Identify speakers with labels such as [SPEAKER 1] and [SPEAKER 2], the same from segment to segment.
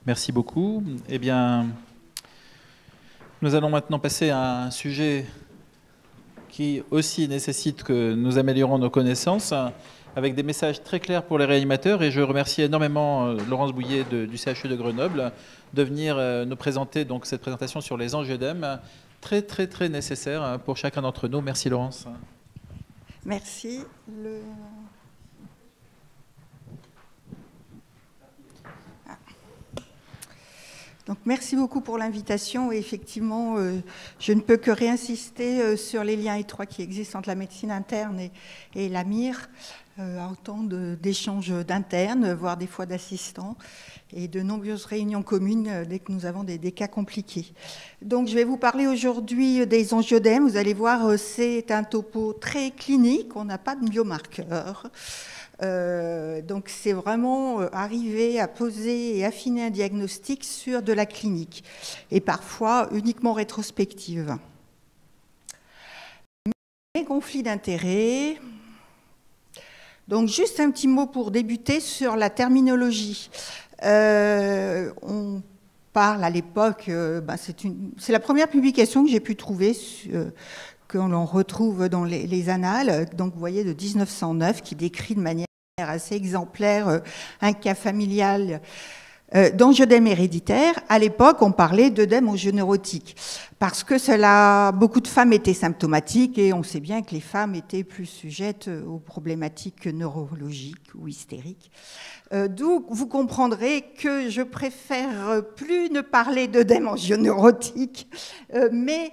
[SPEAKER 1] Merci beaucoup. Eh bien, nous allons maintenant passer à un sujet qui aussi nécessite que nous améliorons nos connaissances, avec des messages très clairs pour les réanimateurs. Et je remercie énormément Laurence Bouillet du CHU de Grenoble de venir nous présenter donc, cette présentation sur les angioedèmes, très très très nécessaire pour chacun d'entre nous. Merci Laurence.
[SPEAKER 2] Merci. Donc, merci beaucoup pour l'invitation. Et effectivement, je ne peux que réinsister sur les liens étroits qui existent entre la médecine interne et la MIR, en temps d'échanges d'internes, voire des fois d'assistants, et de nombreuses réunions communes dès que nous avons des cas compliqués. Donc, je vais vous parler aujourd'hui des angioedèmes. Vous allez voir, c'est un topo très clinique. On n'a pas de biomarqueurs. Donc c'est vraiment arriver à poser et affiner un diagnostic sur de la clinique et parfois uniquement rétrospective. Les conflits d'intérêts. Donc juste un petit mot pour débuter sur la terminologie. On parle à l'époque, c'est la première publication que j'ai pu trouver que l'on retrouve dans les annales, donc vous voyez de 1909, qui décrit de manière assez exemplaire un cas familial d'angioedème héréditaire. À l'époque, on parlait d'œdème angioneurotique, parce que beaucoup de femmes étaient symptomatiques, et on sait bien que les femmes étaient plus sujettes aux problématiques neurologiques ou hystériques. D'où vous comprendrez que je préfère plus ne parler d'œdème angioneurotique, mais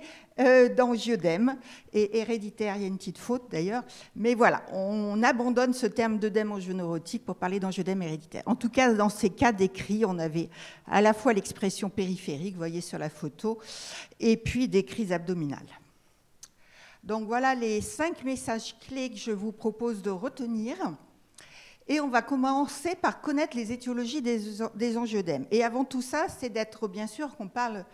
[SPEAKER 2] d'angioedème et héréditaire. Il y a une petite faute d'ailleurs, mais voilà, on abandonne ce terme d'œdème angioneurotique pour parler d'angioedème héréditaire. En tout cas, dans ces cas décrits, on avait à la fois l'expression périphérique, vous voyez sur la photo, et puis des crises abdominales. Donc voilà les 5 messages clés que je vous propose de retenir. Et on va commencer par connaître les étiologies des angioedèmes. Et avant tout ça, c'est d'être bien sûr qu'on parle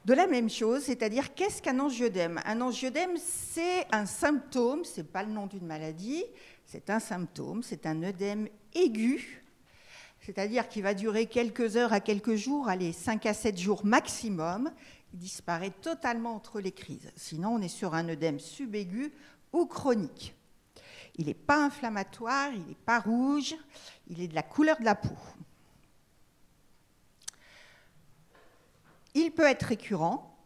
[SPEAKER 2] de la même chose, c'est-à-dire qu'est-ce qu'un angioedème? Un angioedème, c'est un symptôme, ce n'est pas le nom d'une maladie, c'est un symptôme, c'est un œdème aigu, c'est-à-dire qu'il va durer quelques heures à quelques jours, allez, 5 à 7 jours maximum, il disparaît totalement entre les crises. Sinon, on est sur un œdème subaigu ou chronique. Il n'est pas inflammatoire, il n'est pas rouge, il est de la couleur de la peau. Il peut être récurrent,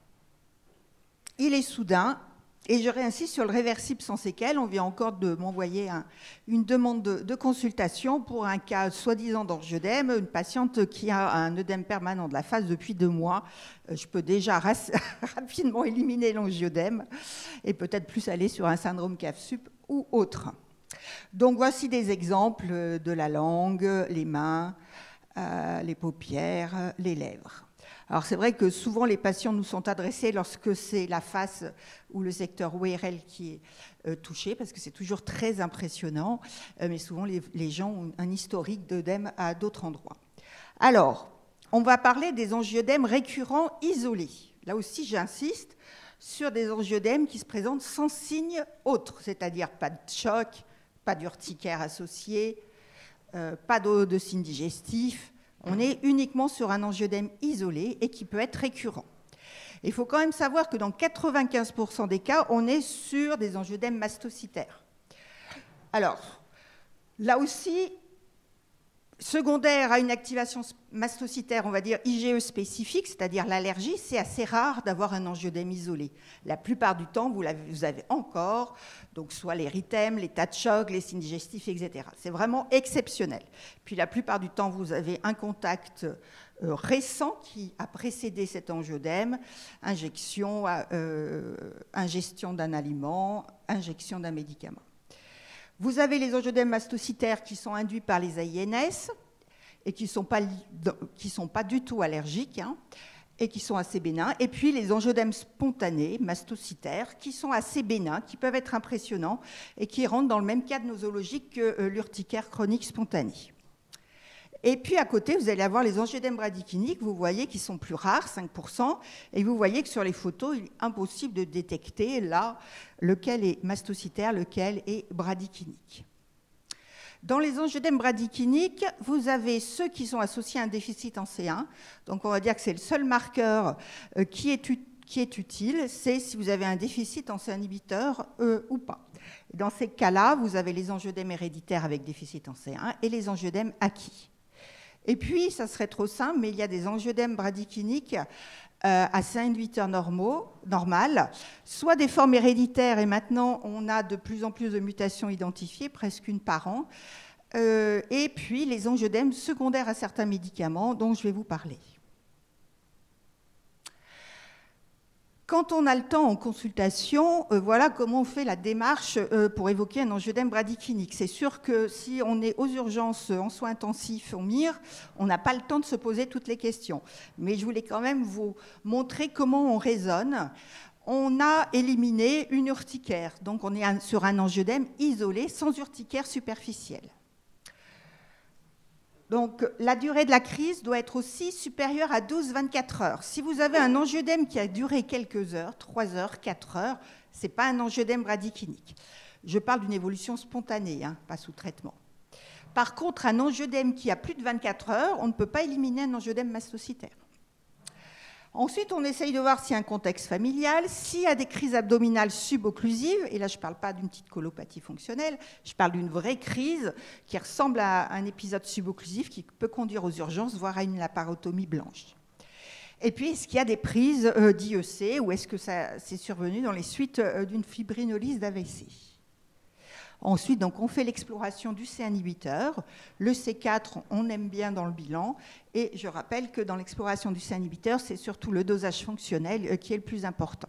[SPEAKER 2] il est soudain, et je réinsiste sur le réversible sans séquelles. On vient encore de m'envoyer une demande de consultation pour un cas soi-disant d'angioedème, une patiente qui a un œdème permanent de la face depuis 2 mois. Je peux déjà rapidement éliminer l'angioedème et peut-être plus aller sur un syndrome CAF-SUP ou autre. Donc voici des exemples de la langue, les mains, les paupières, les lèvres. Alors c'est vrai que souvent les patients nous sont adressés lorsque c'est la face ou le secteur ORL qui est touché, parce que c'est toujours très impressionnant, mais souvent les gens ont un historique d'œdème à d'autres endroits. Alors, on va parler des angioedèmes récurrents isolés. Là aussi, j'insiste sur des angioedèmes qui se présentent sans signe autre, c'est-à-dire pas de choc, pas d'urticaire associé, pas de signes digestifs. On est uniquement sur un angioedème isolé et qui peut être récurrent. Il faut quand même savoir que dans 95% des cas, on est sur des angioedèmes mastocytaires. Alors, là aussi, secondaire à une activation mastocytaire, on va dire IgE spécifique, c'est-à-dire l'allergie, c'est assez rare d'avoir un angioedème isolé. La plupart du temps, vous avez encore, donc soit l'érythème, l'état de choc, les signes digestifs, etc. C'est vraiment exceptionnel. Puis la plupart du temps, vous avez un contact récent qui a précédé cet angioedème, ingestion d'un aliment, injection d'un médicament. Vous avez les angioedèmes mastocytaires qui sont induits par les AINS et qui ne sont pas du tout allergiques et qui sont assez bénins. Et puis les angioedèmes spontanés, mastocytaires, qui sont assez bénins, qui peuvent être impressionnants et qui rentrent dans le même cadre nosologique que l'urticaire chronique spontané. Et puis à côté, vous allez avoir les angioedèmes bradykiniques, vous voyez qu'ils sont plus rares, 5%, et vous voyez que sur les photos, il est impossible de détecter là lequel est mastocytaire, lequel est bradykinique. Dans les angioedèmes bradykiniques, vous avez ceux qui sont associés à un déficit en C1. Donc on va dire que c'est le seul marqueur qui est utile, c'est si vous avez un déficit en C inhibiteur ou pas. Dans ces cas-là, vous avez les angioedèmes héréditaires avec déficit en C1 et les angioedèmes acquis. Et puis, ça serait trop simple, mais il y a des angioedèmes bradykiniques à C inhibiteurs normal, soit des formes héréditaires, et maintenant on a de plus en plus de mutations identifiées, presque une par an, et puis les angioedèmes secondaires à certains médicaments dont je vais vous parler. Quand on a le temps en consultation, voilà comment on fait la démarche pour évoquer un angioedème bradykinique. C'est sûr que si on est aux urgences en soins intensifs au MIR, on n'a pas le temps de se poser toutes les questions. Mais je voulais quand même vous montrer comment on raisonne. On a éliminé une urticaire, donc on est sur un angioedème isolé sans urticaire superficielle. Donc, la durée de la crise doit être aussi supérieure à 12-24 heures. Si vous avez un angioedème qui a duré quelques heures, 3 heures, 4 heures, ce n'est pas un angioedème bradykinique. Je parle d'une évolution spontanée, hein, pas sous traitement. Par contre, un angioedème qui a plus de 24 heures, on ne peut pas éliminer un angioedème mastocytaire. Ensuite, on essaye de voir s'il y a un contexte familial, s'il y a des crises abdominales subocclusives, et là je ne parle pas d'une petite colopathie fonctionnelle, je parle d'une vraie crise qui ressemble à un épisode subocclusif qui peut conduire aux urgences, voire à une laparotomie blanche. Et puis, est-ce qu'il y a des prises d'IEC ou est-ce que ça c'est survenu dans les suites d'une fibrinolyse d'AVC ? Ensuite, donc, on fait l'exploration du C inhibiteur. Le C4, on aime bien dans le bilan. Et je rappelle que dans l'exploration du C inhibiteur, c'est surtout le dosage fonctionnel qui est le plus important.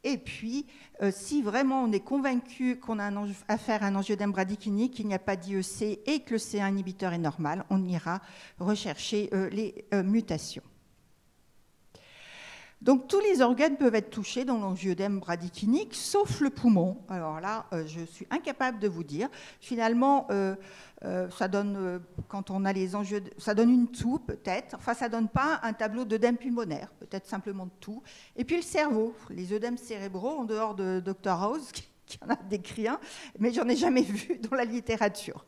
[SPEAKER 2] Et puis, si vraiment on est convaincu qu'on a affaire à un angioedème bradykinique, qu'il n'y a pas d'IEC et que le C inhibiteur est normal, on ira rechercher les mutations. Donc, tous les organes peuvent être touchés dans l'angioedème bradykinique, sauf le poumon. Alors là, je suis incapable de vous dire. Finalement, ça donne, quand on a les angioedèmes, ça donne une toux peut-être. Enfin, ça ne donne pas un tableau d'œdème pulmonaire, peut-être simplement de toux. Et puis le cerveau, les œdèmes cérébraux, en dehors de Dr House, qui en a décrit un, mais j'en ai jamais vu dans la littérature.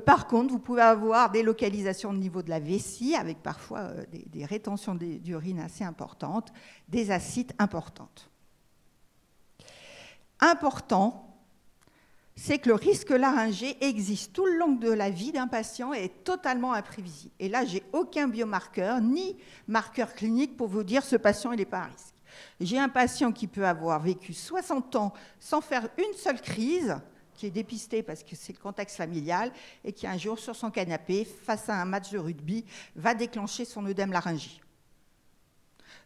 [SPEAKER 2] Par contre, vous pouvez avoir des localisations au niveau de la vessie, avec parfois des rétentions d'urine assez importantes, des ascites importantes. Important, c'est que le risque laryngé existe tout le long de la vie d'un patient et est totalement imprévisible. Et là, je n'ai aucun biomarqueur, ni marqueur clinique pour vous dire ce patient n'est pas à risque. J'ai un patient qui peut avoir vécu 60 ans sans faire une seule crise, qui est dépisté parce que c'est le contexte familial, et qui un jour, sur son canapé, face à un match de rugby, va déclencher son œdème laryngé.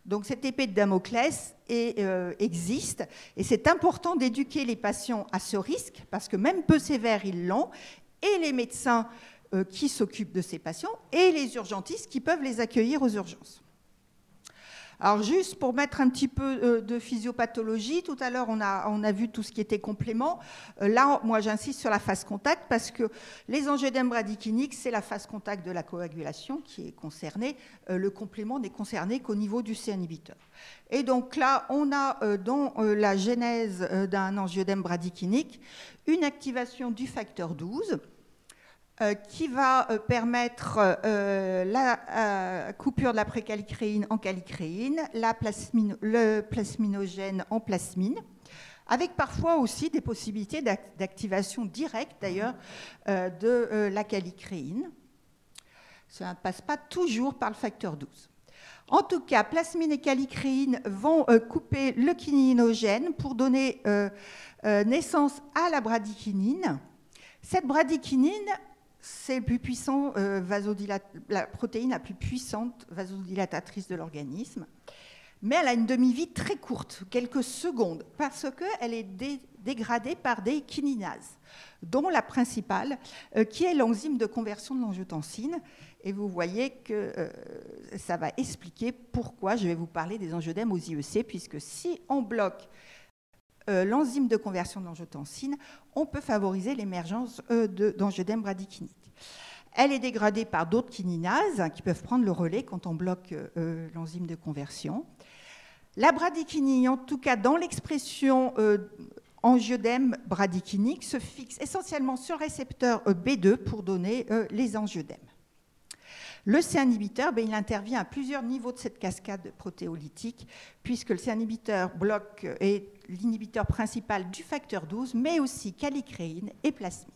[SPEAKER 2] Donc cette épée de Damoclès existe, et c'est important d'éduquer les patients à ce risque, parce que même peu sévères, ils l'ont, et les médecins qui s'occupent de ces patients, et les urgentistes qui peuvent les accueillir aux urgences. Alors juste pour mettre un petit peu de physiopathologie, tout à l'heure on a vu tout ce qui était complément. Là, moi j'insiste sur la phase contact parce que les angioedèmes bradykiniques, c'est la phase contact de la coagulation qui est concernée. Le complément n'est concerné qu'au niveau du C inhibiteur. Et donc là, on a dans la genèse d'un angioedème bradykinique une activation du facteur 12 qui va permettre la coupure de la précalicréine en calicréine, le plasminogène en plasmine, avec parfois aussi des possibilités d'activation directe d'ailleurs de la calicréine. Ça ne passe pas toujours par le facteur 12. En tout cas, plasmine et calicréine vont couper le kininogène pour donner naissance à la bradykinine. Cette bradykinine, c'est le plus puissant la protéine la plus puissante vasodilatatrice de l'organisme. Mais elle a une demi-vie très courte, quelques secondes, parce qu'elle est dégradée par des kininases, dont la principale, qui est l'enzyme de conversion de l'angiotensine. Et vous voyez que ça va expliquer pourquoi je vais vous parler des angioedèmes aux IEC, puisque si on bloque l'enzyme de conversion de l'angiotensine, on peut favoriser l'émergence d'angioedèmes bradykiniques. Elle est dégradée par d'autres kininases qui peuvent prendre le relais quand on bloque l'enzyme de conversion. La bradykinine, en tout cas dans l'expression angiodème bradykénique se fixe essentiellement sur le récepteur B2 pour donner les angiodèmes. Le C-inhibiteur, il intervient à plusieurs niveaux de cette cascade protéolytique, puisque le C-inhibiteur est l'inhibiteur principal du facteur 12, mais aussi kallicréine et plasmide.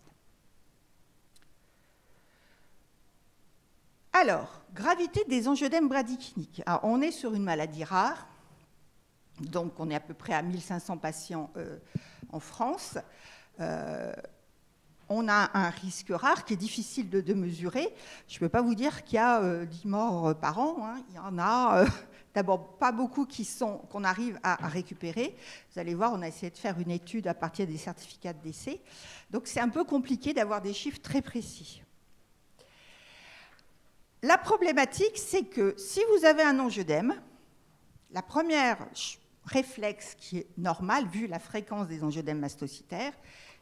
[SPEAKER 2] Alors, gravité des angiodèmes bradykéniques. Alors, on est sur une maladie rare, donc on est à peu près à 1500 patients en France. On a un risque rare qui est difficile de mesurer. Je ne peux pas vous dire qu'il y a 10 morts par an. Hein. Il y en a d'abord pas beaucoup qu'on arrive à récupérer. Vous allez voir, on a essayé de faire une étude à partir des certificats de décès. Donc c'est un peu compliqué d'avoir des chiffres très précis. La problématique, c'est que si vous avez un angiodème, la première réflexe qui est normal, vu la fréquence des angiodèmes mastocytaires,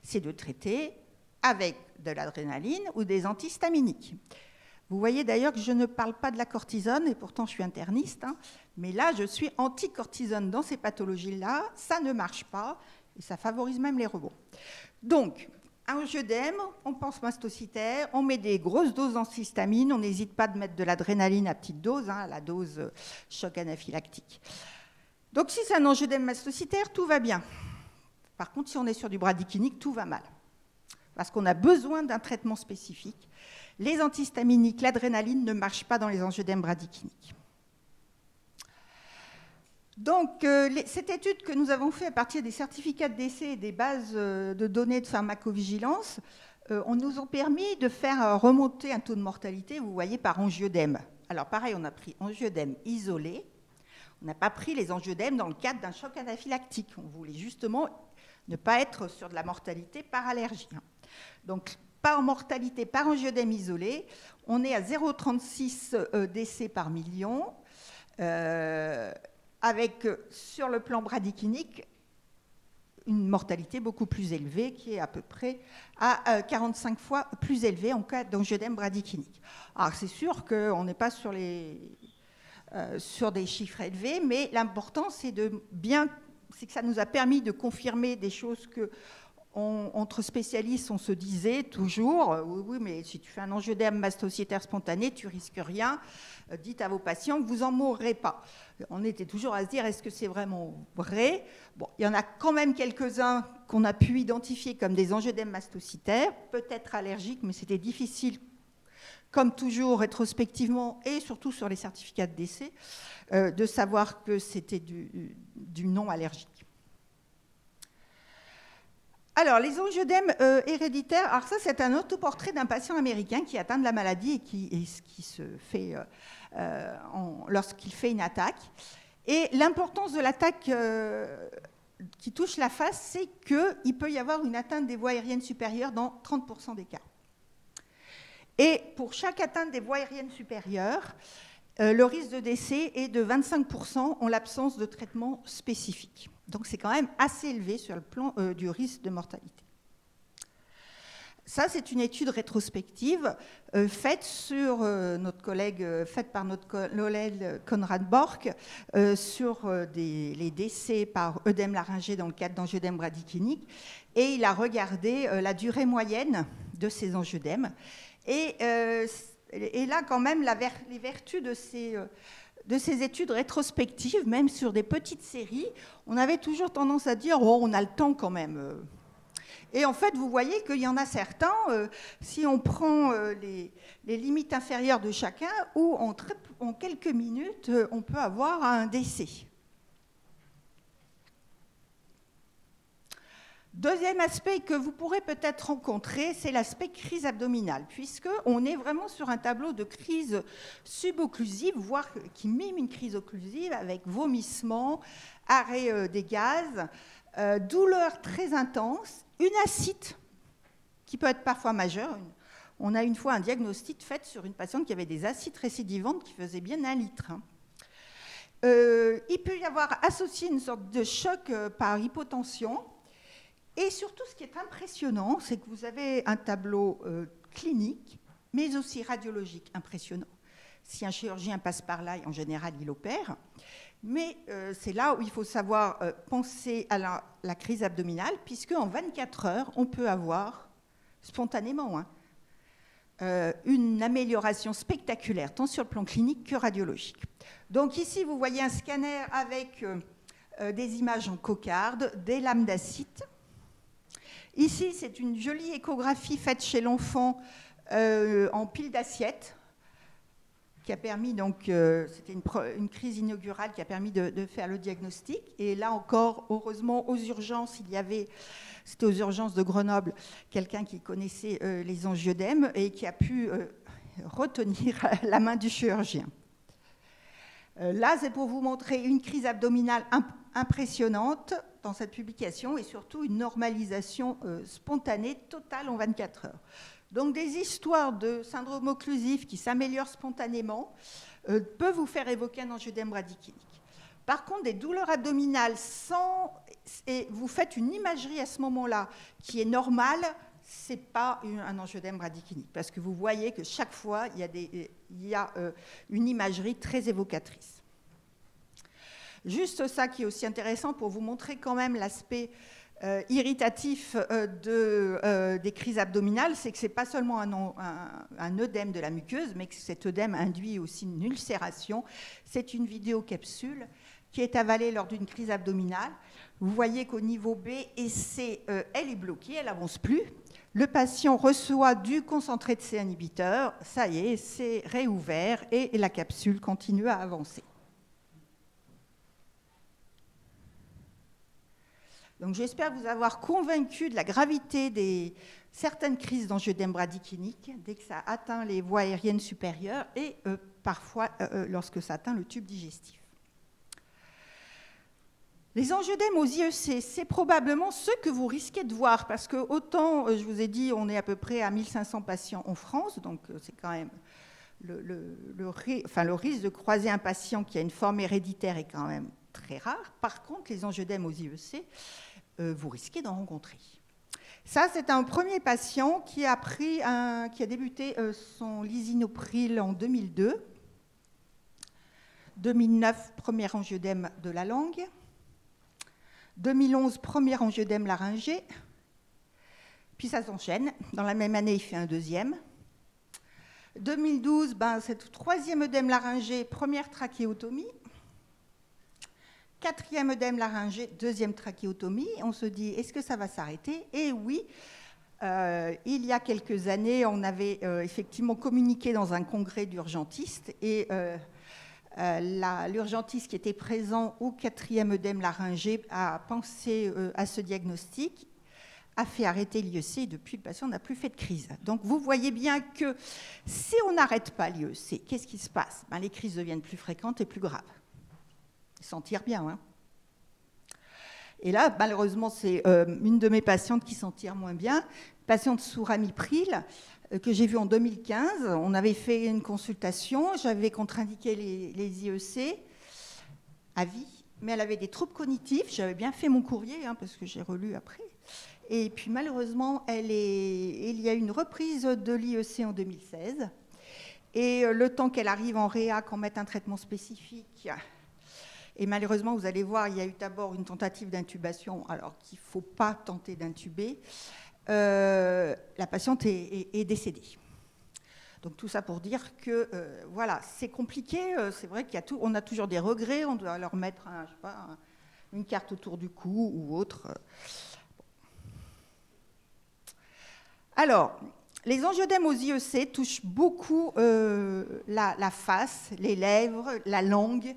[SPEAKER 2] c'est de traiter avec de l'adrénaline ou des antihistaminiques. Vous voyez d'ailleurs que je ne parle pas de la cortisone, et pourtant je suis interniste, hein, mais là je suis anti-cortisone dans ces pathologies-là, ça ne marche pas, et ça favorise même les rebonds. Donc, angiodème, on pense mastocytaire, on met des grosses doses d'antihistamine, on n'hésite pas de mettre de l'adrénaline à petite dose, hein, la dose choc anaphylactique. Donc si c'est un angiodème mastocytaire, tout va bien. Par contre, si on est sur du bradykénique, tout va mal. Parce qu'on a besoin d'un traitement spécifique. Les antihistaminiques, l'adrénaline ne marchent pas dans les angiodèmes bradykéniques. Donc, cette étude que nous avons faite à partir des certificats de décès et des bases de données de pharmacovigilance, on nous a permis de faire remonter un taux de mortalité, vous voyez, par angiodème. Alors, pareil, on a pris angiodème isolé. On n'a pas pris les angiodèmes dans le cadre d'un choc anaphylactique. On voulait justement ne pas être sur de la mortalité par allergie. Donc, par mortalité par angiodème isolé, on est à 0,36 décès par million, avec, sur le plan bradykénique, une mortalité beaucoup plus élevée, qui est à peu près à 45 fois plus élevée en cas d'angiodème bradykénique. Alors, c'est sûr qu'on n'est pas sur des chiffres élevés, mais l'important, c'est que ça nous a permis de confirmer des choses que, entre spécialistes, on se disait toujours, oui, mais si tu fais un angiodème mastocytaire spontané, tu risques rien, dites à vos patients que vous n'en mourrez pas. On était toujours à se dire, est-ce que c'est vraiment vrai? Bon, il y en a quand même quelques-uns qu'on a pu identifier comme des angiodèmes mastocytaires, peut-être allergiques, mais c'était difficile, comme toujours rétrospectivement et surtout sur les certificats de décès, de savoir que c'était du non-allergique. Alors, les angiodèmes héréditaires, alors ça c'est un autoportrait d'un patient américain qui atteint de la maladie et qui se fait lorsqu'il fait une attaque. Et l'importance de l'attaque qui touche la face, c'est qu'il peut y avoir une atteinte des voies aériennes supérieures dans 30% des cas. Et pour chaque atteinte des voies aériennes supérieures, le risque de décès est de 25% en l'absence de traitement spécifique. Donc c'est quand même assez élevé sur le plan du risque de mortalité. Ça, c'est une étude rétrospective faite par notre collègue Konrad Bork sur les décès par œdème laryngé dans le cadre d'angiodème bradykénique. Et il a regardé la durée moyenne de ces angiodèmes. Et là, quand même, les vertus de ces études rétrospectives, même sur des petites séries, on avait toujours tendance à dire « oh, on a le temps quand même ». Et en fait, vous voyez qu'il y en a certains, si on prend les limites inférieures de chacun, où en quelques minutes, on peut avoir un décès. Deuxième aspect que vous pourrez peut-être rencontrer, c'est l'aspect crise abdominale, puisqu'on est vraiment sur un tableau de crise subocclusive, voire qui mime une crise occlusive, avec vomissement, arrêt des gaz, douleur très intense, une ascite qui peut être parfois majeure. On a une fois un diagnostic fait sur une patiente qui avait des ascites récidivantes qui faisaient bien 1 litre. Il peut y avoir associé une sorte de choc par hypotension. Et surtout, ce qui est impressionnant, c'est que vous avez un tableau clinique, mais aussi radiologique impressionnant. Si un chirurgien passe par là, en général, il opère. Mais c'est là où il faut savoir penser à la crise abdominale, puisque en 24 heures, on peut avoir spontanément une amélioration spectaculaire, tant sur le plan clinique que radiologique. Donc ici, vous voyez un scanner avec des images en cocarde, des lames d'acide. Ici, c'est une jolie échographie faite chez l'enfant en pile d'assiettes, qui a permis, donc, c'était une crise inaugurale qui a permis de faire le diagnostic. Et là encore, heureusement, aux urgences, c'était aux urgences de Grenoble, quelqu'un qui connaissait les angiodèmes et qui a pu retenir la main du chirurgien. Là, c'est pour vous montrer une crise abdominale impressionnante dans cette publication et surtout une normalisation spontanée totale en 24 heures. Donc des histoires de syndrome occlusif qui s'améliorent spontanément peuvent vous faire évoquer un angiodème bradykémique. Par contre, des douleurs abdominales et vous faites une imagerie à ce moment-là qui est normale, ce n'est pas un angiodème bradykémique, parce que vous voyez que chaque fois, il y a une imagerie très évocatrice. Juste ça qui est aussi intéressant pour vous montrer quand même l'aspect irritatif des crises abdominales, c'est que ce n'est pas seulement un œdème de la muqueuse, mais que cet œdème induit aussi une ulcération. C'est une vidéocapsule qui est avalée lors d'une crise abdominale. Vous voyez qu'au niveau B et C, elle est bloquée, elle n'avance plus. Le patient reçoit du concentré de C inhibiteur, ça y est, c'est réouvert et la capsule continue à avancer. Donc j'espère vous avoir convaincu de la gravité de certaines crises d'angiodème bradykémique dès que ça atteint les voies aériennes supérieures et parfois lorsque ça atteint le tube digestif. Les angiodèmes aux IEC, c'est probablement ceux que vous risquez de voir parce que autant, je vous ai dit, on est à peu près à 1500 patients en France, donc c'est quand même le risque de croiser un patient qui a une forme héréditaire est quand même très rare. Par contre, les angiodèmes aux IEC, vous risquez d'en rencontrer. Ça, c'est un premier patient qui a débuté son lisinopril en 2002. 2009, premier angiodème de la langue. 2011, premier angiodème laryngé. Puis ça s'enchaîne. Dans la même année, il fait un deuxième. 2012, c'est le troisième œdème laryngé, première trachéotomie. Quatrième œdème laryngé, deuxième trachéotomie. On se dit, est-ce que ça va s'arrêter? Et oui, il y a quelques années, on avait effectivement communiqué dans un congrès d'urgentistes et l'urgentiste qui était présent au quatrième œdème laryngé a pensé à ce diagnostic, a fait arrêter l'IEC et depuis, le patient n'a plus fait de crise. Donc vous voyez bien que si on n'arrête pas l'IEC, qu'est-ce qui se passe? Les crises deviennent plus fréquentes et plus graves. Ils s'en tirent bien. Hein. Et là, malheureusement, c'est une de mes patientes qui s'en tire moins bien, patiente sous ramipril, que j'ai vue en 2015. On avait fait une consultation, j'avais contre-indiqué les IEC à vie, mais elle avait des troubles cognitifs. J'avais bien fait mon courrier, parce que j'ai relu après. Et puis malheureusement, il y a eu une reprise de l'IEC en 2016. Et le temps qu'elle arrive en réa, qu'on mette un traitement spécifique... Et malheureusement, vous allez voir, il y a eu d'abord une tentative d'intubation, alors qu'il ne faut pas tenter d'intuber. La patiente est décédée. Donc tout ça pour dire que, voilà, c'est compliqué. C'est vrai qu'on a toujours des regrets. On doit leur mettre une carte autour du cou ou autre. Alors, les angiodèmes aux IEC touchent beaucoup la face, les lèvres, la langue.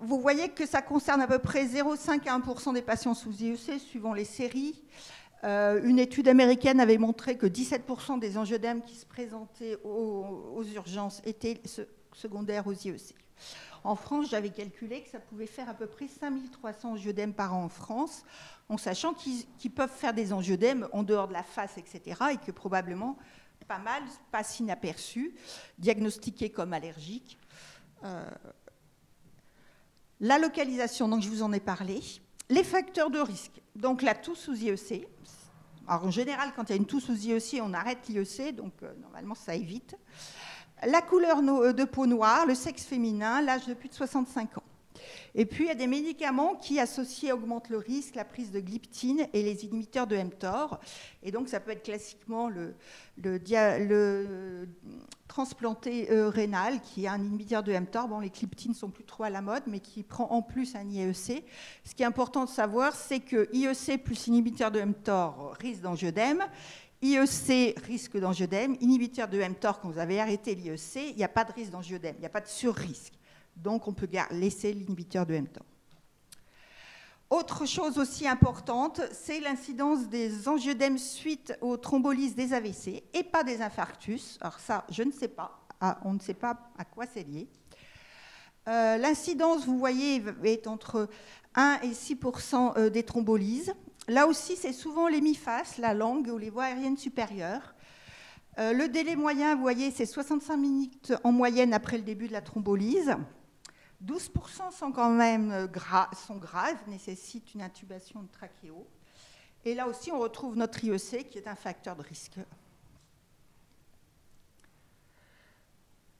[SPEAKER 2] Vous voyez que ça concerne à peu près 0,5 à 1% des patients sous IEC, suivant les séries. Une étude américaine avait montré que 17% des angiodèmes qui se présentaient aux urgences étaient secondaires aux IEC. En France, j'avais calculé que ça pouvait faire à peu près 5300 angiodèmes par an en France, en sachant qu'ils peuvent faire des angiodèmes en dehors de la face, etc., et que probablement pas mal passent inaperçus, diagnostiqués comme allergiques. La localisation, donc je vous en ai parlé. Les facteurs de risque, donc la toux sous IEC. Alors en général, quand il y a une toux sous IEC, on arrête l'IEC, donc normalement ça évite. la couleur de peau noire, le sexe féminin, l'âge de plus de 65 ans. Et puis, il y a des médicaments qui, associés, augmentent le risque, la prise de glyptine et les inhibiteurs de mTOR. Et donc, ça peut être classiquement le transplanté rénal, qui est un inhibiteur de mTOR. Bon, les glyptines ne sont plus trop à la mode, mais qui prend en plus un IEC. Ce qui est important de savoir, c'est que IEC plus inhibiteur de mTOR risque d'angioedème. IEC, risque d'angioedème. Inhibiteur de mTOR, quand vous avez arrêté l'IEC, il n'y a pas de risque d'angioedème, il n'y a pas de surrisque. Donc, on peut laisser l'inhibiteur de mTOR. Autre chose aussi importante, c'est l'incidence des angioedèmes suite aux thrombolyses des AVC et pas des infarctus. Alors ça, je ne sais pas. On ne sait pas à quoi c'est lié. L'incidence, vous voyez, est entre 1 et 6% des thrombolyses. Là aussi, c'est souvent l'hémiphase, la langue ou les voies aériennes supérieures. Le délai moyen, vous voyez, c'est 65 minutes en moyenne après le début de la thrombolyse. 12% sont quand même graves, nécessitent une intubation de trachéo. Et là aussi, on retrouve notre IEC qui est un facteur de risque.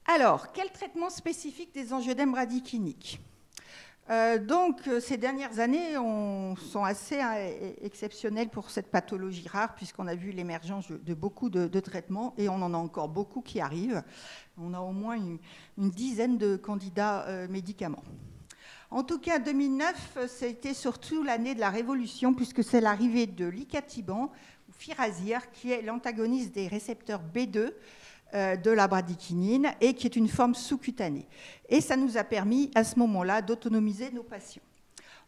[SPEAKER 2] Alors, quel traitement spécifique des angioedèmes bradykiniques ? Donc, ces dernières années sont assez exceptionnelles pour cette pathologie rare, puisqu'on a vu l'émergence de beaucoup de traitements, et on en a encore beaucoup qui arrivent. On a au moins une dizaine de candidats médicaments. En tout cas, 2009, c'était surtout l'année de la révolution, puisque c'est l'arrivée de l'icatibant, ou Firazyr, qui est l'antagoniste des récepteurs B2, de la bradykinine et qui est une forme sous-cutanée. Et ça nous a permis à ce moment-là d'autonomiser nos patients.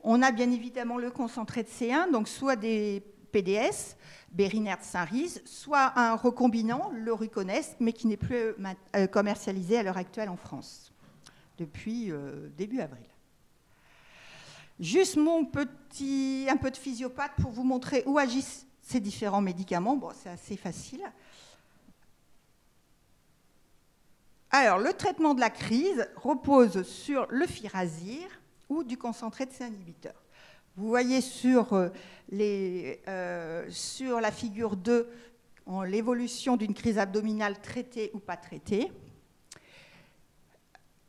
[SPEAKER 2] On a bien évidemment le concentré de C1, donc soit des PDS, Berinert Cinryze, soit un recombinant, le Ruconest, mais qui n'est plus commercialisé à l'heure actuelle en France, depuis début avril. Juste un peu de physiopathe pour vous montrer où agissent ces différents médicaments. Bon, c'est assez facile. Alors, le traitement de la crise repose sur le Firazyr ou du concentré de C-inhibiteur. Vous voyez sur la figure 2 l'évolution d'une crise abdominale traitée ou pas traitée,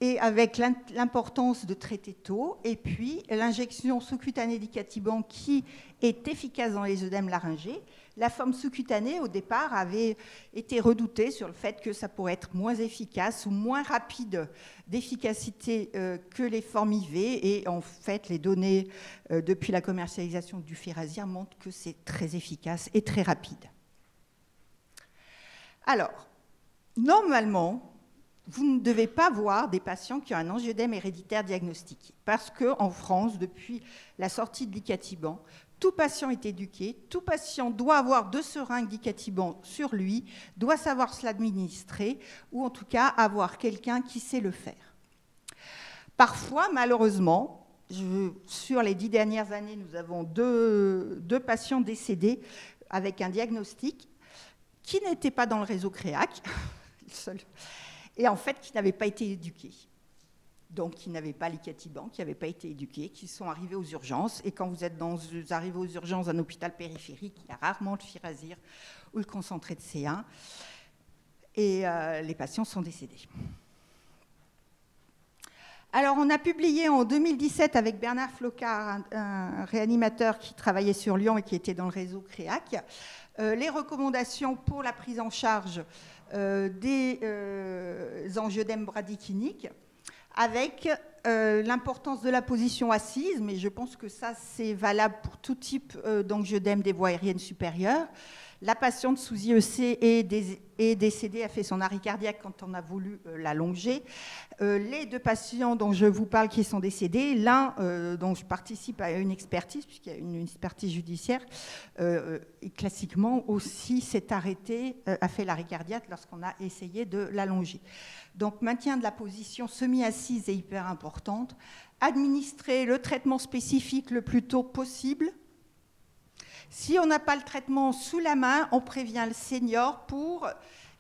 [SPEAKER 2] et avec l'importance de traiter tôt, et puis l'injection sous-cutanée d'icatibant qui est efficace dans les œdèmes laryngés. La forme sous-cutanée, au départ, avait été redoutée sur le fait que ça pourrait être moins efficace ou moins rapide d'efficacité que les formes IV. Et en fait, les données depuis la commercialisation du Firazyr montrent que c'est très efficace et très rapide. Alors, normalement, vous ne devez pas voir des patients qui ont un angioedème héréditaire diagnostiqué. Parce qu'en France, depuis la sortie de l'icatibant, tout patient est éduqué, tout patient doit avoir 2 seringues d'icatibant sur lui, doit savoir se l'administrer, ou en tout cas avoir quelqu'un qui sait le faire. Parfois, malheureusement, sur les 10 dernières années, nous avons deux patients décédés avec un diagnostic qui n'était pas dans le réseau CREAC, et en fait qui n'avaient pas été éduqués. Donc qui n'avaient pas l'icatibant, qui n'avaient pas été éduqués, qui sont arrivés aux urgences. Et quand vous arrivez aux urgences d'un hôpital périphérique, il y a rarement le Firazyr ou le concentré de C1. Et les patients sont décédés. Alors, on a publié en 2017 avec Bernard Flocard, un réanimateur qui travaillait sur Lyon et qui était dans le réseau CREAC, les recommandations pour la prise en charge des angioedèmes bradykiniques, avec l'importance de la position assise, mais je pense que ça, c'est valable pour tout type d'angioedème des voies aériennes supérieures. La patiente sous IEC est décédée, a fait son arrêt cardiaque quand on a voulu l'allonger. Les 2 patients dont je vous parle qui sont décédés, l'un dont je participe à une expertise, puisqu'il y a une expertise judiciaire, et classiquement aussi s'est arrêté, a fait l'arrêt cardiaque lorsqu'on a essayé de l'allonger. Donc, maintien de la position semi-assise est hyper importante. Administrer le traitement spécifique le plus tôt possible. Si on n'a pas le traitement sous la main, on prévient le senior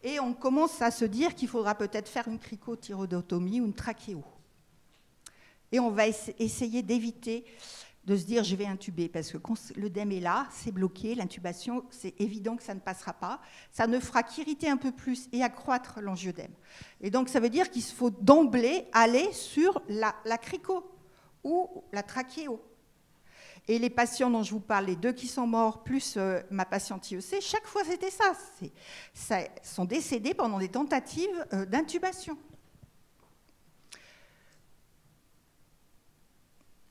[SPEAKER 2] et on commence à se dire qu'il faudra peut-être faire une cricothyroïdotomie ou une trachéo. Et on va essayer d'éviter de se dire je vais intuber, parce que quand l'œdème est là, c'est bloqué, l'intubation, c'est évident que ça ne passera pas. Ça ne fera qu'irriter un peu plus et accroître l'angiodème. Et donc ça veut dire qu'il faut d'emblée aller sur la crico ou la trachéo. Et les patients dont je vous parle, les 2 qui sont morts, plus ma patiente IEC, chaque fois c'était ça. Ils sont décédés pendant des tentatives d'intubation.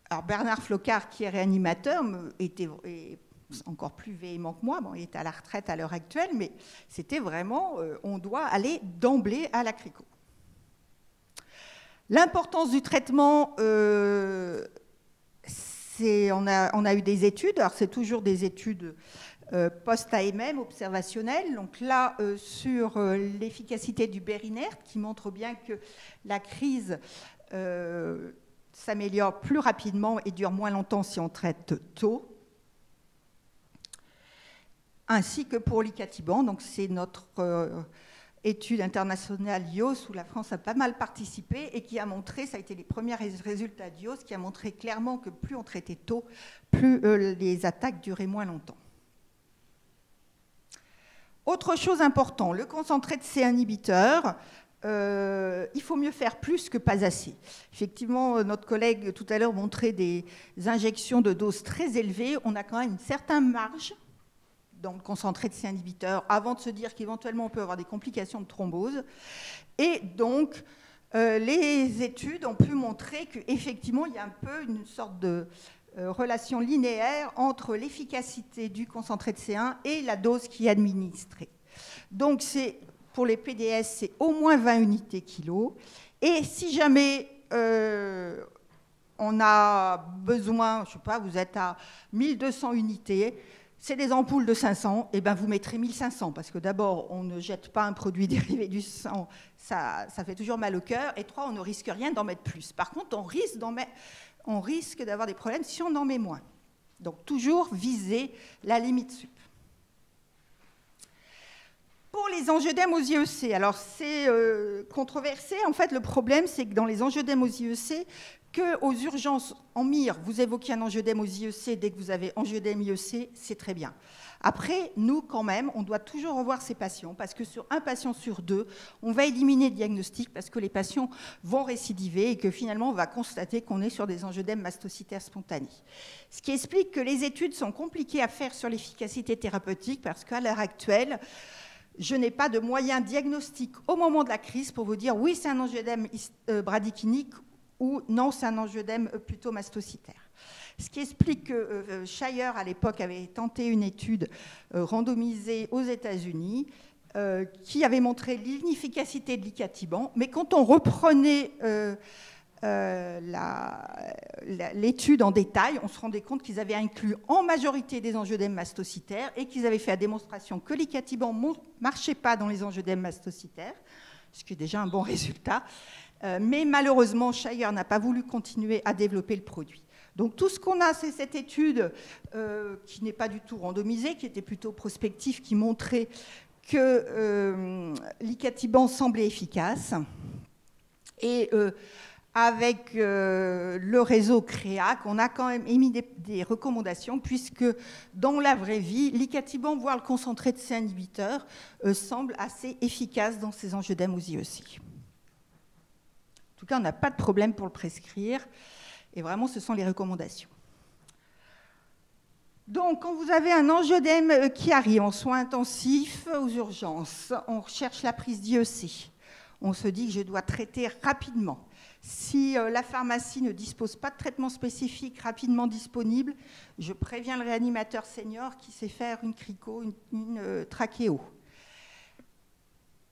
[SPEAKER 2] Alors Bernard Flocard, qui est réanimateur, est encore plus véhément que moi. Bon, il est à la retraite à l'heure actuelle, mais c'était vraiment, on doit aller d'emblée à la crico. L'importance du traitement, on a eu des études. Alors c'est toujours des études post-AMM, observationnelles. Donc là, sur l'efficacité du Berinert, qui montre bien que la crise s'améliore plus rapidement et dure moins longtemps si on traite tôt, ainsi que pour l'icatibant. Donc c'est notre étude internationale IOS où la France a pas mal participé et qui a montré, ça a été les premiers résultats d'IOS, qui a montré clairement que plus on traitait tôt, plus les attaques duraient moins longtemps. Autre chose importante, le concentré de C inhibiteur. Il faut mieux faire plus que pas assez. Effectivement, notre collègue tout à l'heure montrait des injections de doses très élevées. On a quand même une certaine marge dans le concentré de C inhibiteur avant de se dire qu'éventuellement on peut avoir des complications de thrombose. Et donc, les études ont pu montrer qu'effectivement, il y a un peu une sorte de relation linéaire entre l'efficacité du concentré de C1 et la dose qui est administrée. Donc, pour les PDS, c'est au moins 20 unités kilo. Et si jamais on a besoin, je ne sais pas, vous êtes à 1200 unités, c'est des ampoules de 500, et bien vous mettrez 1500, parce que d'abord, on ne jette pas un produit dérivé du sang, ça fait toujours mal au cœur, et 3, on ne risque rien d'en mettre plus. Par contre, on risque d'avoir des problèmes si on en met moins. Donc toujours viser la limite sup. Pour les angiodèmes aux IEC, alors c'est controversé. En fait, le problème, c'est que dans les angiodèmes aux IEC, qu'aux urgences en mire, vous évoquez un angiodème aux IEC, dès que vous avez angiodème IEC, c'est très bien. Après, nous, quand même, on doit toujours revoir ces patients, parce que sur un patient sur 2, on va éliminer le diagnostic, parce que les patients vont récidiver et que finalement, on va constater qu'on est sur des angiodèmes mastocytaires spontanés. Ce qui explique que les études sont compliquées à faire sur l'efficacité thérapeutique, parce qu'à l'heure actuelle, je n'ai pas de moyen diagnostique au moment de la crise pour vous dire oui, c'est un angiodème bradykénique ou non, c'est un angiodème plutôt mastocytaire. Ce qui explique que Shire, à l'époque, avait tenté une étude randomisée aux États-Unis qui avait montré l'inefficacité de l'icatibant, mais quand on reprenait l'étude en détail, on se rendait compte qu'ils avaient inclus en majorité des angiodèmes mastocytaires et qu'ils avaient fait la démonstration que l'icatibant ne marchait pas dans les angiodèmes mastocytaires, ce qui est déjà un bon résultat. Mais malheureusement, Shire n'a pas voulu continuer à développer le produit. Donc tout ce qu'on a, c'est cette étude qui n'est pas du tout randomisée, qui était plutôt prospective, qui montrait que l'icatibant semblait efficace. Et avec le réseau CREAC, on a quand même émis des recommandations, puisque dans la vraie vie, l'icatibant, voire le concentré de C inhibiteur, semble assez efficace dans ces angiodèmes aux IEC. En tout cas, on n'a pas de problème pour le prescrire, et vraiment, ce sont les recommandations. Donc, quand vous avez un angiodème qui arrive en soins intensifs aux urgences, on recherche la prise d'IEC. On se dit que je dois traiter rapidement. Si la pharmacie ne dispose pas de traitement spécifique rapidement disponible, je préviens le réanimateur senior qui sait faire une crico, une trachéo.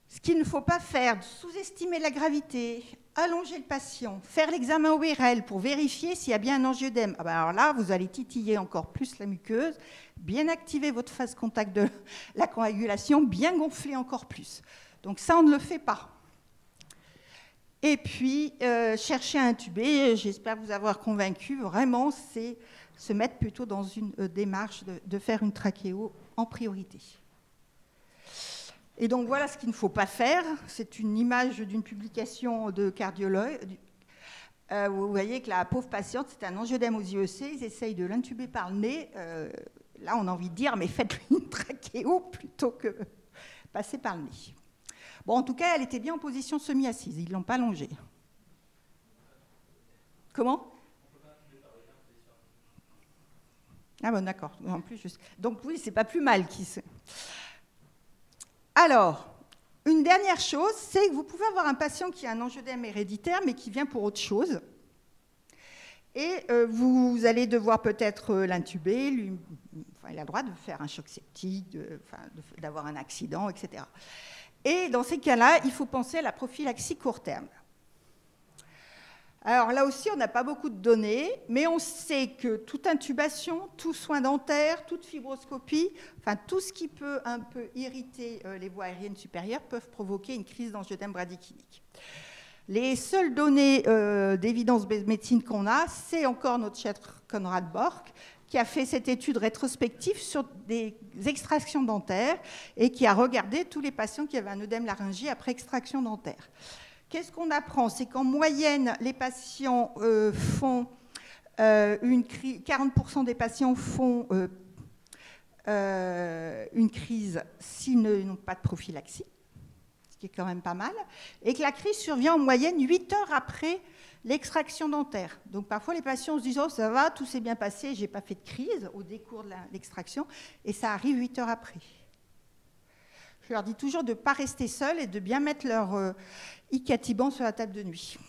[SPEAKER 2] Ce qu'il ne faut pas faire, sous-estimer la gravité, allonger le patient, faire l'examen ORL pour vérifier s'il y a bien un angiodème. Ah ben alors là, vous allez titiller encore plus la muqueuse, bien activer votre phase contact de la coagulation, bien gonfler encore plus. Donc ça, on ne le fait pas. Et puis, chercher à intuber, j'espère vous avoir convaincu, vraiment, c'est se mettre plutôt dans une démarche de faire une trachéo en priorité. Et donc, voilà ce qu'il ne faut pas faire. C'est une image d'une publication de cardiologue. Vous voyez que la pauvre patiente, c'est un angioedème aux IEC, ils essayent de l'intuber par le nez. Là, on a envie de dire, mais faites-lui une trachéo plutôt que passer par le nez. Bon, en tout cas, elle était bien en position semi-assise, ils ne l'ont pas allongée. Comment ? Ah bon, d'accord. En plus, donc oui, c'est pas plus mal. Alors, une dernière chose, c'est que vous pouvez avoir un patient qui a un angioedème héréditaire, mais qui vient pour autre chose. Et vous allez devoir peut-être l'intuber, il a le droit de faire un choc septique, d'avoir un accident, etc. Et dans ces cas-là, il faut penser à la prophylaxie court terme. Alors là aussi, on n'a pas beaucoup de données, mais on sait que toute intubation, tout soin dentaire, toute fibroscopie, enfin tout ce qui peut un peu irriter les voies aériennes supérieures peuvent provoquer une crise d'angioedème bradykynique. Les seules données d'évidence médecine qu'on a, c'est encore notre cher Konrad Bork, qui a fait cette étude rétrospective sur des extractions dentaires et qui a regardé tous les patients qui avaient un œdème laryngé après extraction dentaire. Qu'est-ce qu'on apprend? C'est qu'en moyenne, les patients font 40% des patients font une crise s'ils n'ont pas de prophylaxie, ce qui est quand même pas mal, et que la crise survient en moyenne 8 heures après l'extraction dentaire. Donc parfois les patients se disent « Oh, ça va, tout s'est bien passé, je n'ai pas fait de crise au décours de l'extraction », et ça arrive 8 heures après. Je leur dis toujours de ne pas rester seuls et de bien mettre leur icatibant sur la table de nuit.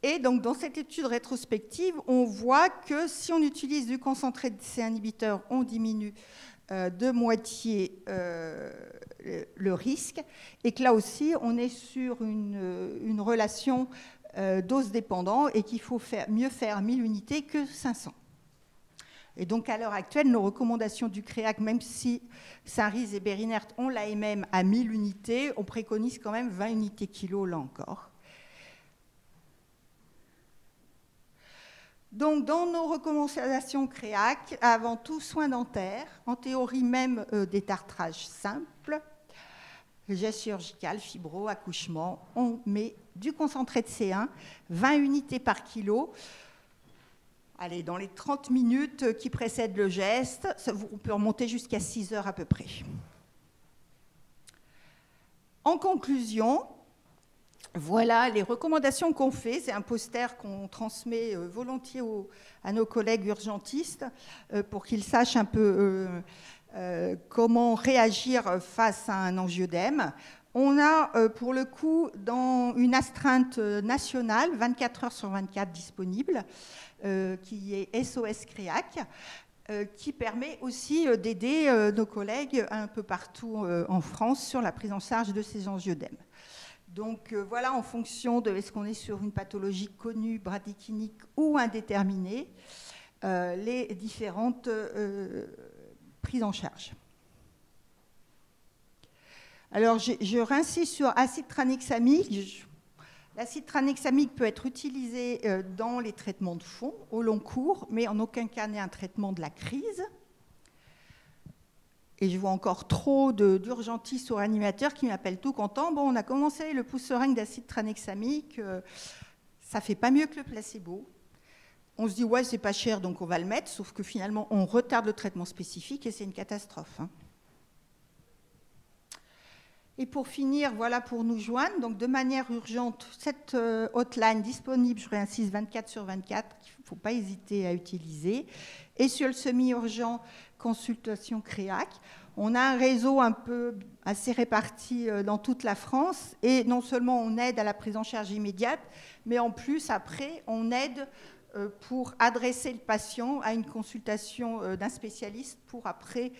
[SPEAKER 2] Et donc, dans cette étude rétrospective, on voit que si on utilise du concentré de C inhibiteur, on diminue de moitié le risque, et que là aussi, on est sur une relation dose dépendant et qu'il faut mieux faire 1000 unités que 500. Et donc, à l'heure actuelle, nos recommandations du CREAC, même si Saint-Riz et Bérinert ont l'AMM à 1000 unités, on préconise quand même 20 unités kilo, là encore. Donc, dans nos recommandations CREAC, avant tout, soins dentaires, en théorie même détartrage simple, geste chirurgical, fibro, accouchement, on met du concentré de C1, 20 unités par kilo. Allez, dans les 30 minutes qui précèdent le geste, on peut remonter jusqu'à 6 heures à peu près. En conclusion, voilà les recommandations qu'on fait. C'est un poster qu'on transmet volontiers à nos collègues urgentistes pour qu'ils sachent un peu comment réagir face à un angioedème. On a, pour le coup, dans une astreinte nationale, 24 heures sur 24 disponible, qui est SOS CREAC, qui permet aussi d'aider nos collègues un peu partout en France sur la prise en charge de ces angioedèmes. Donc voilà, en fonction de est-ce qu'on est sur une pathologie connue, bradykynique ou indéterminée, les différentes prises en charge. Alors, je réinsiste sur acide tranexamique. L'acide tranexamique peut être utilisé dans les traitements de fond au long cours, mais en aucun cas n'est un traitement de la crise. Et je vois encore trop d'urgentistes ou réanimateurs qui m'appellent tout contents. Bon, on a commencé le pouce-seringue d'acide tranexamique, ça ne fait pas mieux que le placebo. On se dit, ouais, c'est pas cher, donc on va le mettre, sauf que finalement, on retarde le traitement spécifique et c'est une catastrophe. Et pour finir, voilà pour nous joindre. Donc de manière urgente, cette hotline disponible, je réinsiste, 24 sur 24, qu'il ne faut pas hésiter à utiliser. Et sur le semi-urgent, consultation CREAC. On a un réseau un peu assez réparti dans toute la France. Et non seulement on aide à la prise en charge immédiate, mais en plus, après, on aide pour adresser le patient à une consultation d'un spécialiste pour après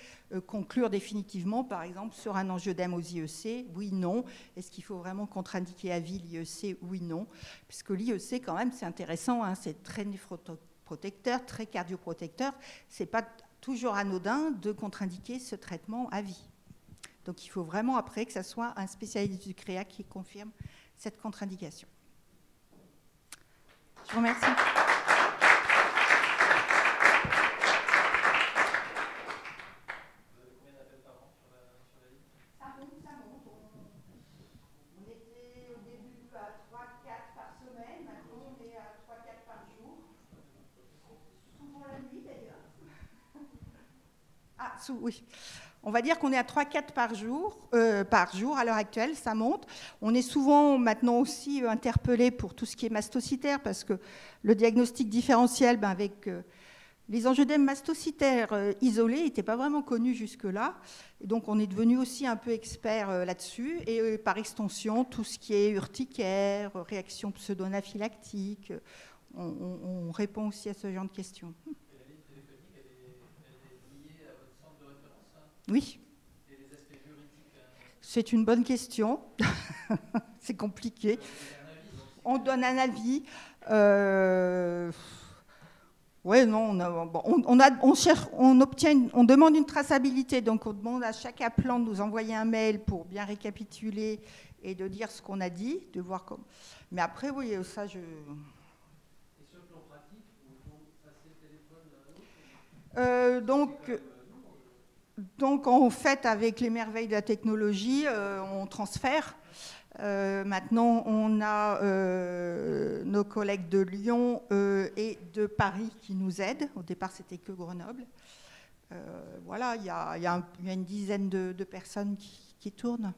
[SPEAKER 2] conclure définitivement, par exemple, sur un angioedème aux IEC, oui, non. Est-ce qu'il faut vraiment contre-indiquer à vie l'IEC, oui, non. Puisque l'IEC, quand même, c'est intéressant, hein, c'est très néphroprotecteur, très cardioprotecteur. Ce n'est pas toujours anodin de contre-indiquer ce traitement à vie. Donc il faut vraiment après que ce soit un spécialiste du CREAC qui confirme cette contre-indication. Je vous remercie. On était au début à 3, 4 Oui. On va dire qu'on est à 3-4 par jour à l'heure actuelle, ça monte. On est souvent maintenant aussi interpellé pour tout ce qui est mastocytaire, parce que le diagnostic différentiel, avec les angioedèmes mastocytaires isolés n'étaient pas vraiment connus jusque-là. Et donc on est devenu aussi un peu expert là-dessus. Et par extension, tout ce qui est urticaire, réaction pseudo-anaphylactique, on répond aussi à ce genre de questions. Oui. Et les aspects juridiques, c'est une bonne question. C'est compliqué. On donne un avis. Oui, non. On demande une traçabilité. Donc, on demande à chaque appelant de nous envoyer un mail pour bien récapituler et de dire ce qu'on a dit, de voir comment. Mais après, oui, ça, je. Et sur le plan pratique, il faut passer le téléphone à l'autre. Donc, en fait, avec les merveilles de la technologie, on transfère. Maintenant, on a nos collègues de Lyon et de Paris qui nous aident. Au départ, c'était que Grenoble. Voilà, il y a une dizaine de personnes qui tournent.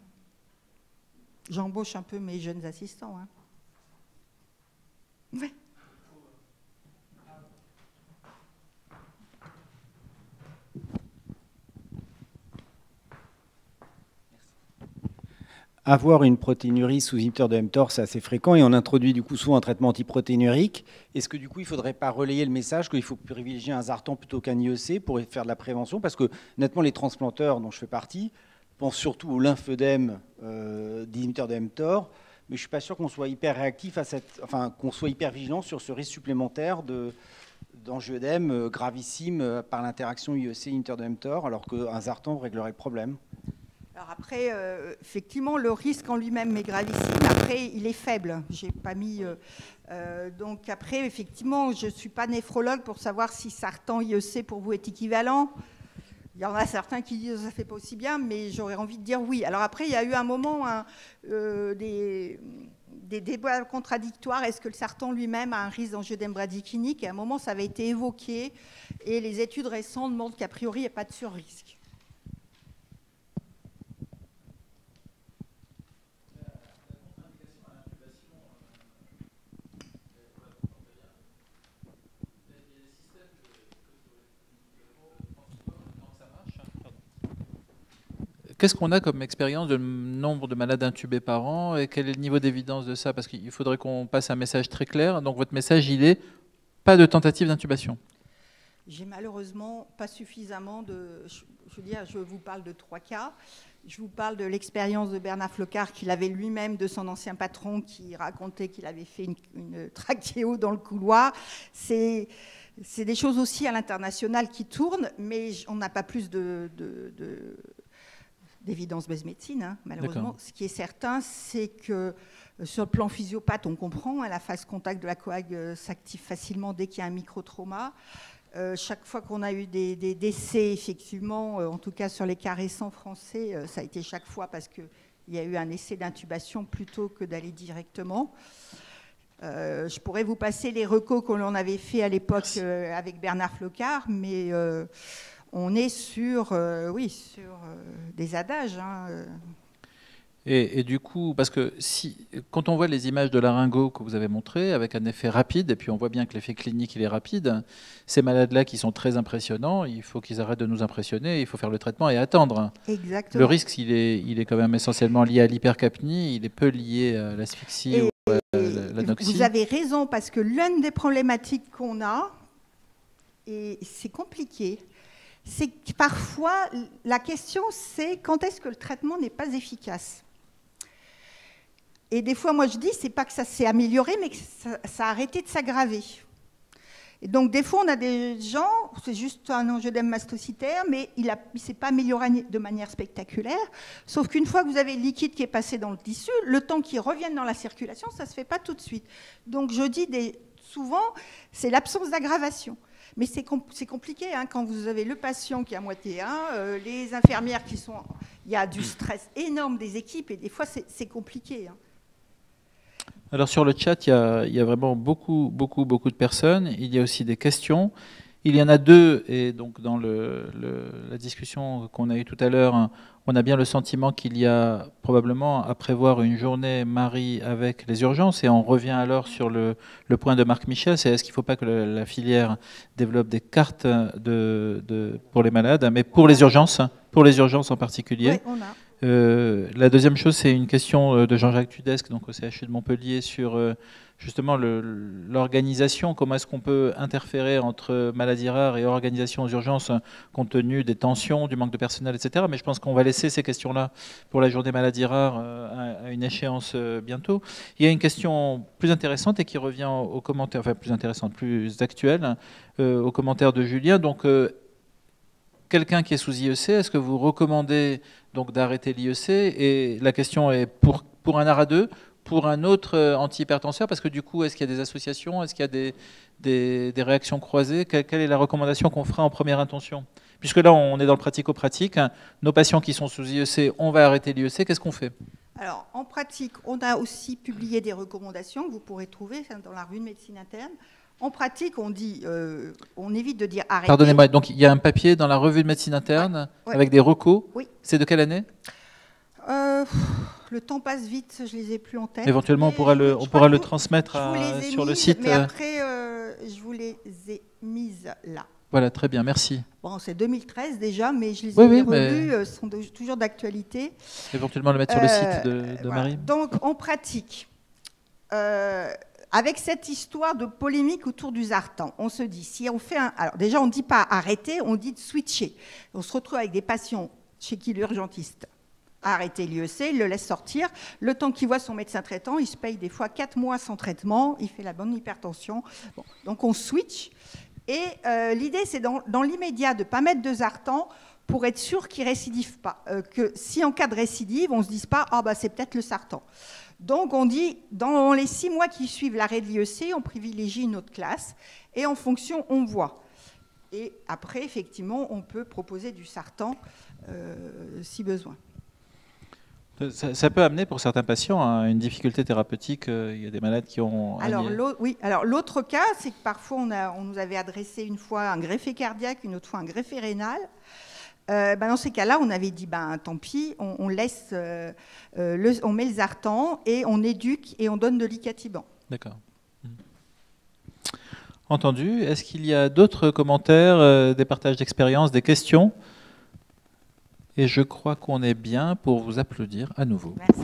[SPEAKER 2] J'embauche un peu mes jeunes assistants. Hein. Oui.
[SPEAKER 3] Avoir une protéinurie sous inhibiteur de mTOR, c'est assez fréquent et on introduit du coup souvent un traitement antiprotéinurique. Est-ce que du coup, il ne faudrait pas relayer le message qu'il faut privilégier un Zartan plutôt qu'un IEC pour faire de la prévention? Parce que nettement, les transplanteurs dont je fais partie pensent surtout au lymphœdème d'inhibiteur de mTOR, mais je ne suis pas sûr qu'on soit hyper réactif qu'on soit hyper vigilant sur ce risque supplémentaire d'angioedème gravissime par l'interaction IEC inhibiteur de mTOR, alors qu'un Zartan réglerait le problème.
[SPEAKER 2] Alors après, effectivement, le risque en lui-même est gravissime. Après, il est faible. J'ai pas mis. Donc après, effectivement, je ne suis pas néphrologue pour savoir si Zartan IEC pour vous est équivalent. Il y en a certains qui disent que ça ne fait pas aussi bien, mais j'aurais envie de dire oui. Alors après, il y a eu un moment des débats contradictoires. Est-ce que le Zartan lui-même a un risque d'angioedème bradykénique? Et à un moment, ça avait été évoqué. Et les études récentes montrent qu'a priori, il n'y a pas de surrisque.
[SPEAKER 1] Qu'est-ce qu'on a comme expérience de nombre de malades intubés par an et quel est le niveau d'évidence de ça? Parce qu'il faudrait qu'on passe un message très clair. Donc votre message, il est pas de tentative d'intubation.
[SPEAKER 2] J'ai malheureusement pas suffisamment de... Je veux dire, je vous parle de 3 cas. Je vous parle de l'expérience de Bernard Flocard qu'il avait lui-même de son ancien patron qui racontait qu'il avait fait une trachéo dans le couloir. C'est des choses aussi à l'international qui tournent, mais on n'a pas plus d'évidence base médecine, hein, malheureusement. Ce qui est certain, c'est que sur le plan physiopathe, on comprend, hein, la phase contact de la coag s'active facilement dès qu'il y a un microtrauma. Chaque fois qu'on a eu des décès, effectivement, en tout cas sur les cas récents français, ça a été chaque fois parce qu'il y a eu un essai d'intubation plutôt que d'aller directement. Je pourrais vous passer les recos que l'on avait fait à l'époque avec Bernard Flocard, mais on est sur des adages. Hein.
[SPEAKER 1] Et du coup, parce que quand on voit les images de laryngo que vous avez montrées, avec un effet rapide, et puis on voit bien que l'effet clinique il est rapide, ces malades-là qui sont très impressionnants, il faut qu'ils arrêtent de nous impressionner, il faut faire le traitement et attendre.
[SPEAKER 2] Exactement.
[SPEAKER 1] Le risque, il est quand même essentiellement lié à l'hypercapnie, il est peu lié à l'asphyxie ou à l'anoxie.
[SPEAKER 2] Vous avez raison, parce que l'une des problématiques qu'on a, et c'est compliqué, c'est que parfois, la question, c'est quand est-ce que le traitement n'est pas efficace? Et des fois, moi, je dis, c'est pas que ça s'est amélioré, mais que ça a arrêté de s'aggraver. Et donc, des fois, on a des gens, c'est juste un angioedème mastocytaire, mais il ne s'est pas amélioré de manière spectaculaire. Sauf qu'une fois que vous avez le liquide qui est passé dans le tissu, le temps qu'il revienne dans la circulation, ça ne se fait pas tout de suite. Donc, je dis souvent, c'est l'absence d'aggravation. Mais c'est compliqué hein, quand vous avez le patient qui est à moitié 1, les infirmières qui sont... Il y a du stress énorme des équipes et des fois, c'est compliqué. Hein.
[SPEAKER 1] Alors sur le chat, il y a vraiment beaucoup de personnes. Il y a aussi des questions. Il y en a deux, et donc dans la discussion qu'on a eue tout à l'heure, on a bien le sentiment qu'il y a probablement à prévoir une journée Marie avec les urgences, et on revient alors sur le point de Marc Michel, c'est est-ce qu'il ne faut pas que la filière développe des cartes pour les malades, mais pour les urgences en particulier.
[SPEAKER 2] Oui, on a.
[SPEAKER 1] La deuxième chose, c'est une question de Jean-Jacques Tudesque, donc au CHU de Montpellier, sur justement l'organisation, comment est-ce qu'on peut interférer entre maladies rares et organisation aux urgences compte tenu des tensions, du manque de personnel, etc. Mais je pense qu'on va laisser ces questions-là pour la journée maladies rares à une échéance bientôt. Il y a une question plus intéressante et qui revient aux commentaires, enfin plus intéressante, plus actuelle, aux commentaires de Julien. Donc, quelqu'un qui est sous IEC, est-ce que vous recommandez donc d'arrêter l'IEC? Et la question est pour un ARA2, pour un autre antihypertenseur, parce que du coup, est-ce qu'il y a des associations, est-ce qu'il y a des réactions croisées? Quelle est la recommandation qu'on fera en première intention? Puisque là, on est dans le pratico-pratique, nos patients qui sont sous IEC, on va arrêter l'IEC, qu'est-ce qu'on fait?
[SPEAKER 2] Alors, en pratique, on a aussi publié des recommandations que vous pourrez trouver dans la revue de médecine interne. En pratique, on dit, on évite de dire arrêter.
[SPEAKER 1] Pardonnez-moi, donc il y a un papier dans la revue de médecine interne avec des recos.
[SPEAKER 2] Oui.
[SPEAKER 1] C'est de quelle année?
[SPEAKER 2] Le temps passe vite, je les ai plus en tête.
[SPEAKER 1] Éventuellement, on pourra le transmettre sur le site.
[SPEAKER 2] Mais après, je vous les ai mises là.
[SPEAKER 1] Voilà, très bien, merci.
[SPEAKER 2] Bon, c'est 2013 déjà, mais je les ai revues, sont toujours d'actualité.
[SPEAKER 1] Éventuellement le mettre sur le site de
[SPEAKER 2] voilà.
[SPEAKER 1] Marie.
[SPEAKER 2] Donc, en pratique, avec cette histoire de polémique autour du Zartan, on se dit, si on fait alors déjà, on ne dit pas arrêter, on dit de switcher. On se retrouve avec des patients chez qui l'urgentiste a arrêté l'IEC, il le laisse sortir. Le temps qu'il voit son médecin traitant, il se paye des fois 4 mois sans traitement, il fait la bonne hypertension. Bon, donc on switch. Et l'idée, c'est dans l'immédiat de ne pas mettre de Zartan pour être sûr qu'il ne récidive pas. Que si en cas de récidive, on ne se dise pas « Ah, bah, c'est peut-être le Zartan ». Donc on dit, dans les 6 mois qui suivent l'arrêt de l'IEC, on privilégie une autre classe et en fonction, on voit. Et après, effectivement, on peut proposer du Zartan si besoin.
[SPEAKER 1] Ça peut amener pour certains patients à une difficulté thérapeutique. Il y a des malades qui ont...
[SPEAKER 2] Alors l'autre cas, c'est que parfois on nous avait adressé une fois un greffé cardiaque, une autre fois un greffé rénal. Dans ces cas-là, on avait dit tant pis, on laisse, on met le Zartan et on éduque et on donne de l'icatibant.
[SPEAKER 1] D'accord. Entendu. Est-ce qu'il y a d'autres commentaires, des partages d'expériences, des questions? Et je crois qu'on est bien pour vous applaudir à nouveau.
[SPEAKER 2] Merci.